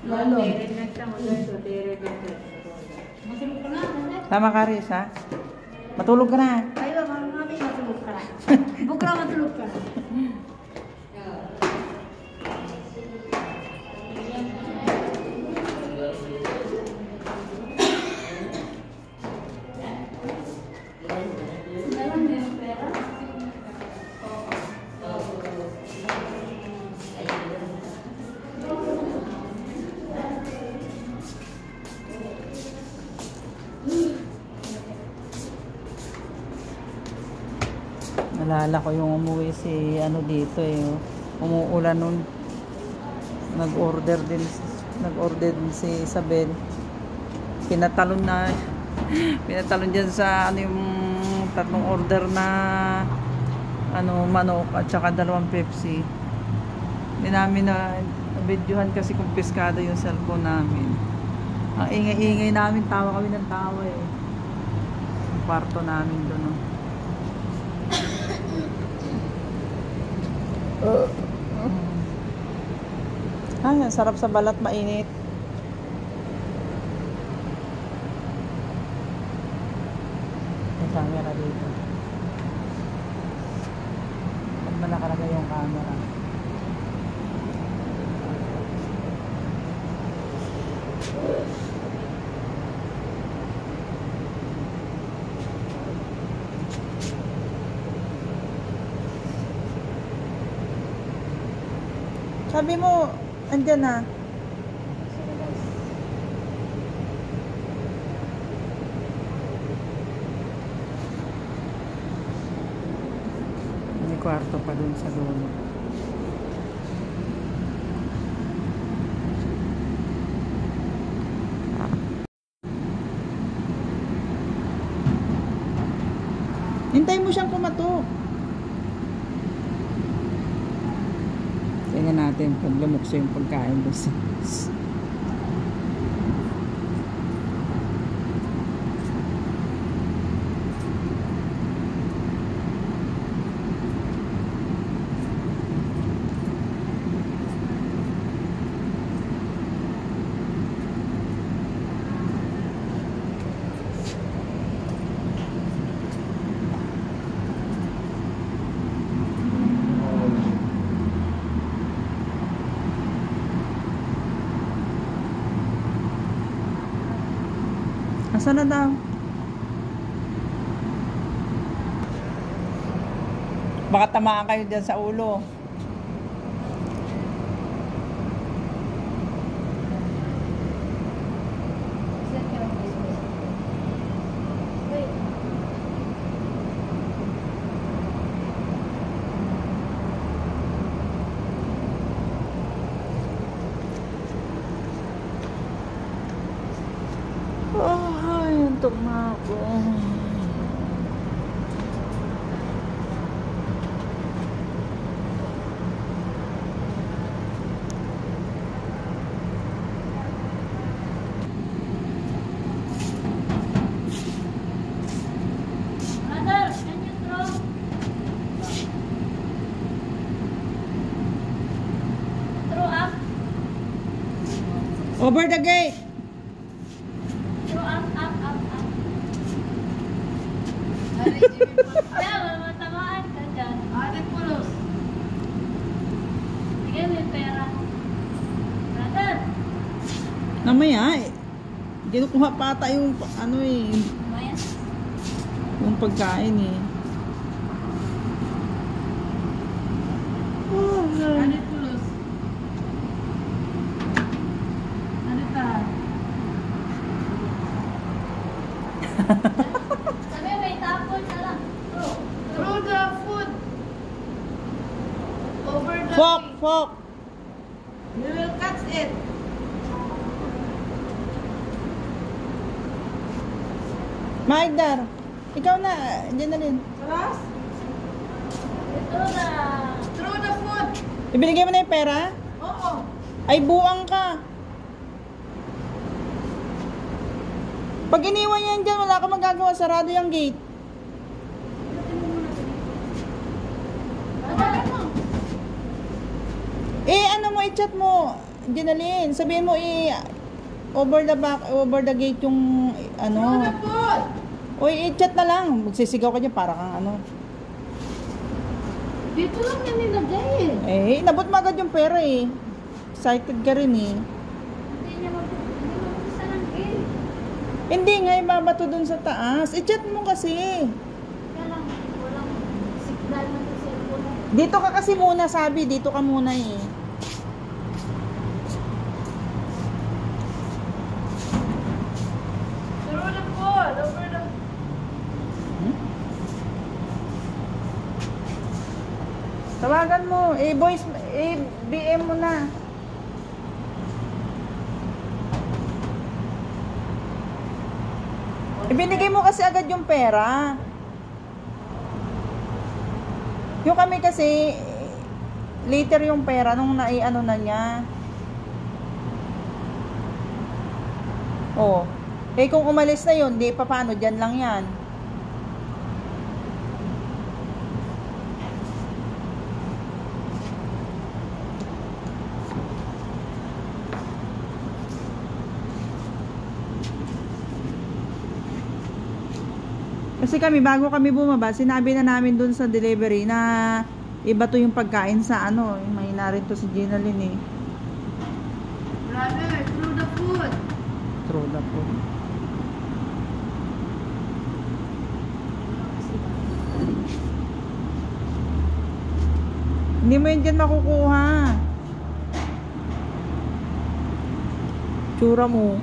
Lalo. Tama ka, Riz, ha? Matulog ka na. Ayo, mami matulog ka na. Bukla matulog ka na. Nalala ko yung umuwi si ano dito eh. Umuulan nun. Nag-order din si Isabel. Pinatalon dyan sa ano yung tatlong order na ano manok at saka 2 Pepsi. Hindi namin na videohan kasi kumpiskado yung cellphone namin. Ang ingay-ingay namin, tawa kami ng tawa eh. Yung kwarto namin doon. No? Ay, sarap sa balat, mainit. May camera dito. Pag ba nakalagay yung camera? Sabi mo, andyan na. May kwarto pa dun sa dulo. Hintayin mo siyang pumatok. Tingnan natin pag lumukso yung pagkain doon. Asan na daw? Baka tamaan kayo dyan sa ulo. Antok na ako. Mother, can you throw up? Over the gate. Throw up. Yeah, matamaan ka dyan. Ate Pulos. Sige, may pera. Brother. Namaya eh. Ginukuha pa ata yung ano eh. Maya. Yung pagkain eh. Ate Pulos. Ano ta? Sabi, may tapon na lang. Throw the food. Over the Fork. You will catch it. Maigdar, ikaw na. Diyan na rin. Salas? Throw the food. Ibinigay mo na yung pera? Oo. Ay, buang ka. Pag iniwan yan dyan, wala ka magagawa. Sarado yung gate. i-chat mo, Jenaline. Sabihin mo over the gate yung ano. O i-chat na lang. Magsisigaw ka dyan para kang ano. Dito lang yan nilagay Eh, nabot mo agad yung pera eh. Excited ka rin eh. Hindi niya mabuksan ng gate. Hindi nga, ibabato dun sa taas. I-chat mo kasi. Kaya lang, walang signal na sa cellphone. Dito ka kasi muna, sabi. Dito ka muna eh. Throw the ball over the... Tawagan mo. Voice, BM mo na. Ibinigay mo kasi agad yung pera. Yung kami kasi, later yung pera nung naiano na niya. Oh. Eh kung umalis na yun, di pa paano, dyan lang yan. Kasi kami, bago kami bumaba, sinabi na namin dun sa delivery na iba to yung pagkain sa ano. May narin to si Jenaline eh. Brother, throw the food. Throw the food. Hindi mo yun dyan makukuha. Tsura mo.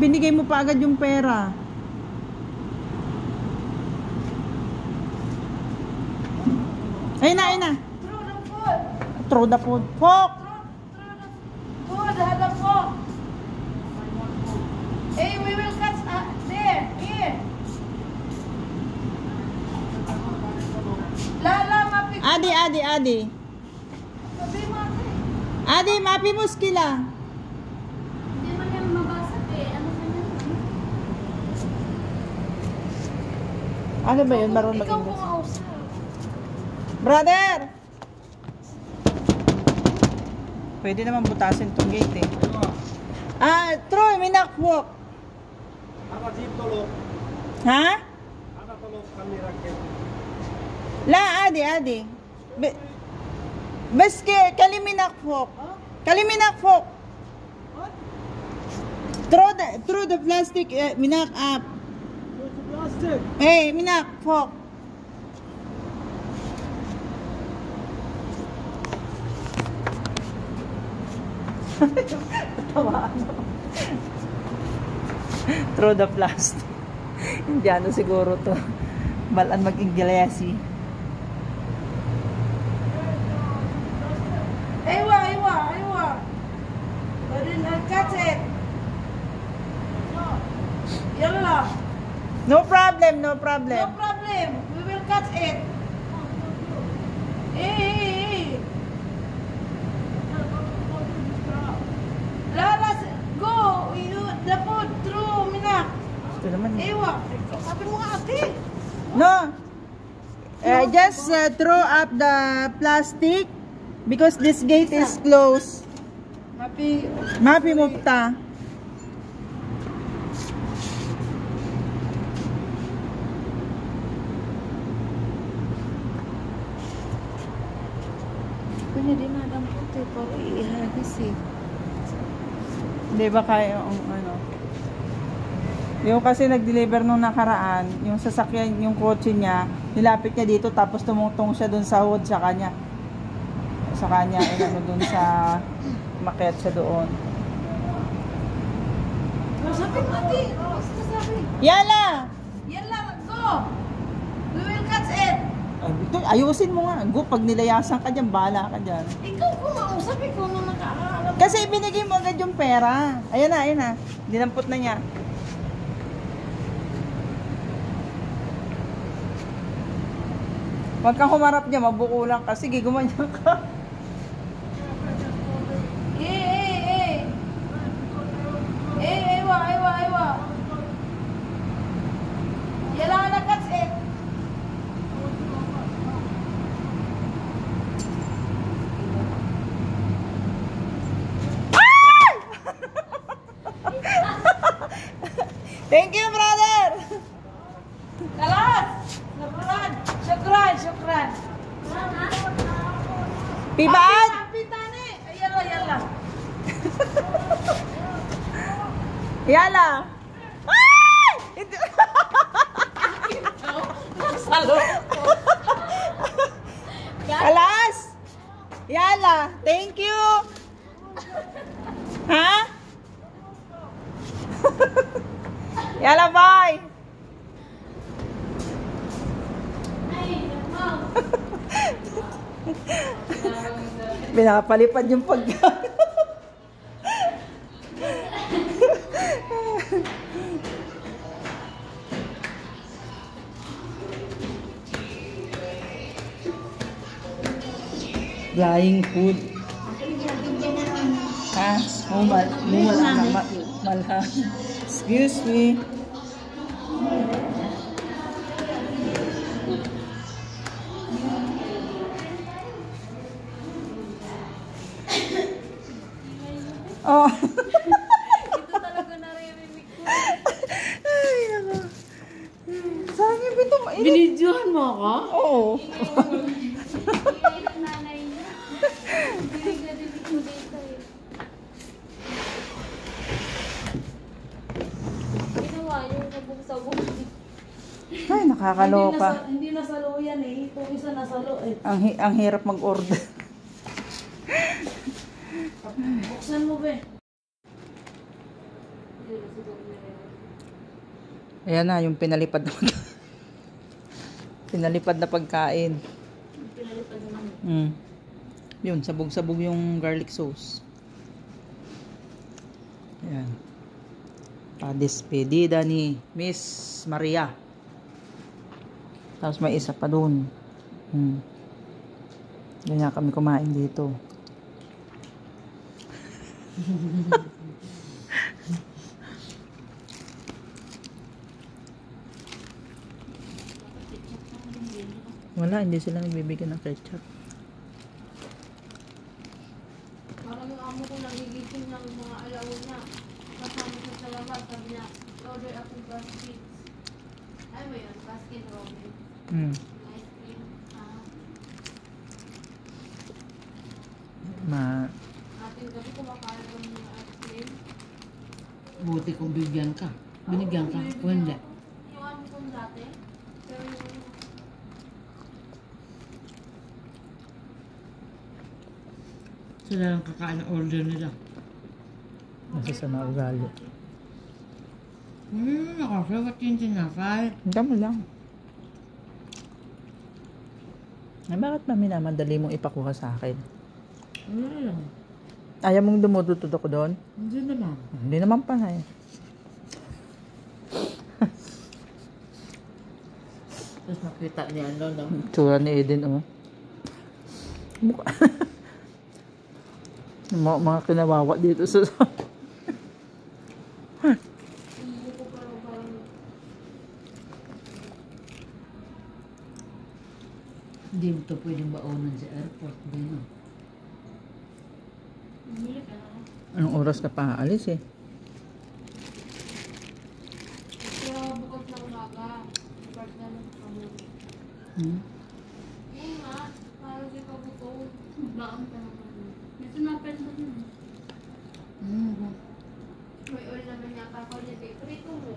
Binigay mo pa agad yung pera. Ayun na, ayun na. Throw the food. Throw the food. Fork! Throw the food. Have the fork. Hey, we will cut there. Here. Lala, mapi. Adi. Sabi mo ate. Adi, mapi mo skila. Hindi man yan mabasa eh. Ano ba yan? Ano ba yun? Marunong Ikaw mag-English. kumausap. Brother! Pwede naman butasin tong gate eh. Troy, may nakbuk. Ha? La, adi. Beske, kaliminakfok. Kaliminakfok. Throw the plastic, minak up. Hey, minakfok. Throw the plastic. Indiano siguro to. Balaan mag-Inglesi. Aywa. Cut it. Yalla. No problem. No problem. We will cut it. Hey. Lala, go. You the food through minak. Ito naman. Aywa. Sabi mo nga ate. No. Just throw up the plastic because this gate is closed. Mapi mupta. Kunya din nadang puti para ihagis eh. Hindi ba kaya yung ano? Yung kasi nag-deliver nung nakaraan, yung sasakyan, yung kotse niya, nilapit niya dito tapos tumungtong siya dun sa hood sa kanya. Sa kanya, ano dun sa makyat siya doon. Sabi mo ate. Basta sabi. Yala! Yalla, go. We will cut it. Ay, ito, ayusin mo nga. Go, pag nilayasan ka dyan, bahala ka dyan. Ikaw kumausap, ikaw nung nakakaalam. Kasi binigay mo agad yung pera. Ayan na. Dinampot na niya. Huwag kang humarap niya, mabuko lang ka. Sige, gumanyan ka. Eh. Ewa. Yala na kasi. Thank you, brother! Kalas! Syukran. Pibaan! Pitane. Yala. Yala! Ay! Salo. Alas! Yala! Thank you! Ha? Yala, bye! Pinapalipad yung pagkain. Flying food. Ha? Malha. Excuse me. Oh. Ito talaga naririnig ko. Ay, nako. Saan yung pito? Binidyohan mo ako? Oo. Ingay ng nanay niya. Dinig na dinig ko dito eh. Ginawa yung sabog-sabog. Ay, nakakaloka. Hindi nasalo yan eh. Itong isa nasalo eh. Ang hirap mag-order. Buksan mo be. Ayan na, yung pinalipad na pagkain. Pinalipad na pagkain. Pinalipad mo. Yun, sabog-sabog yung garlic sauce. Ayan. Pa-despedida ni Miss Maria. Tapos may isa pa dun. Ganyan kami kumain dito. Wala, hindi sila nagbibigyan ng ketchup. Parang yung amo ko nagigising ng mga alauna na. Kasama siya sa labas. Sabi niya, order akong baskets. Ay mo yun, basket Robin. Ice cream. Ating gabi kumakain kami ng ice cream. Buti kung bigyan ka. Binigyan ka. Kung hindi. Yung amo kong dati. Pero yung Sila lang kakain ang order nila. Masasama ugali. Nakasawat yung tinapay. Hanggang mo lang. Ay, bakit ba minamadali mong ipakuha sa akin? Wala lang. Ayaw mong dumudutod ako doon? Hindi naman. Hindi naman pa eh. Tapos nakita niya no? Tsura ni Eden, oh. Mukha. Mga kinawawa dito sa... Hindi mo ito pwedeng baonan sa airport. Gano'n. bumili ka na. Anong oras ka pa aalis eh? Pero bukas na umaga. Bukas na lang kami. Yun nga, parang di ka gutom. Baon ka naman. Dito na pwede mo yun. May oil naman yata ako. Prito mo.